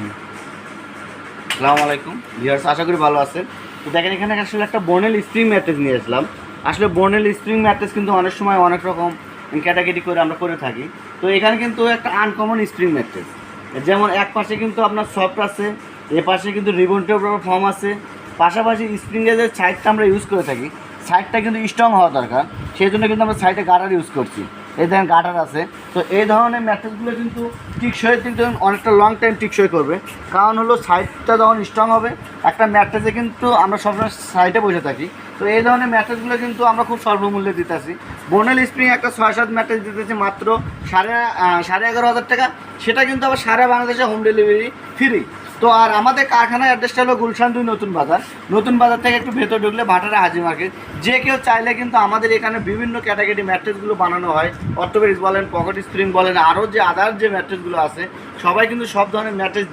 আসসালামু আলাইকুম ভিউয়ার্স, আশা করি ভালো আছেন। তো দেখেন এখানে আসলে একটা বর্নেল স্প্রিং ম্যাট্রেস নিয়ে আসলাম। আসলে বর্নেল স্প্রিং ম্যাট্রেস কিন্তু অনেক সময় অনেক রকম ক্যাটাগরি করে আমরা করে থাকি। তো এখানে কিন্তু একটা আনকমন স্প্রিং ম্যাট্রেস, যেমন এক পাশে কিন্তু আপনার সফট আছে, এ পাশে কিন্তু রিবন টেপ ফর্ম আছে, পাশাপাশি স্প্রিংয়ের যে সাইডটা আমরা ইউজ করে থাকি সাইডটা কিন্তু স্ট্রং হওয়া দরকার, সেই জন্য কিন্তু আমরা সাইডে গার্ডার ইউজ করছি। এই ধরনের গার্ডার আছে। তো এই ধরনের ম্যাট্রেসগুলো কিন্তু টিকসই কিন্তু অনেকটা লং টাইম টিকসই করবে, কারণ হলো সাইডটা যখন স্ট্রং হবে একটা ম্যাট্রেসে কিন্তু আমরা সবসময় সাইডে বসে থাকি। তো এই ধরনের ম্যাট্রেসগুলো কিন্তু আমরা খুব স্বল্প মূল্যে দিতেছি। বোনেল স্প্রিং একটা 6-7 ম্যাট্রেস দিতেছি মাত্র 11,500 টাকা, সেটা কিন্তু আবার সারা বাংলাদেশে হোম ডেলিভারি ফ্রি। তো আর আমাদের কারখানার অ্যাড্রেসটা হলো গুলশান 2 নতুন বাজার থেকে একটু ভেতর ঢুকলে ভাটারা হাজি মার্কেট। যে কেউ চাইলে কিন্তু আমাদের এখানে বিভিন্ন ক্যাটাগরি ম্যাট্রেসগুলো বানানো হয়, অর্থোপেডিক্স বলেন, পকেট স্প্রিং বলেন, আরও যে আদার যে ম্যাট্রেসগুলো আছে সবাই কিন্তু সব ধরনের ম্যাট্রেস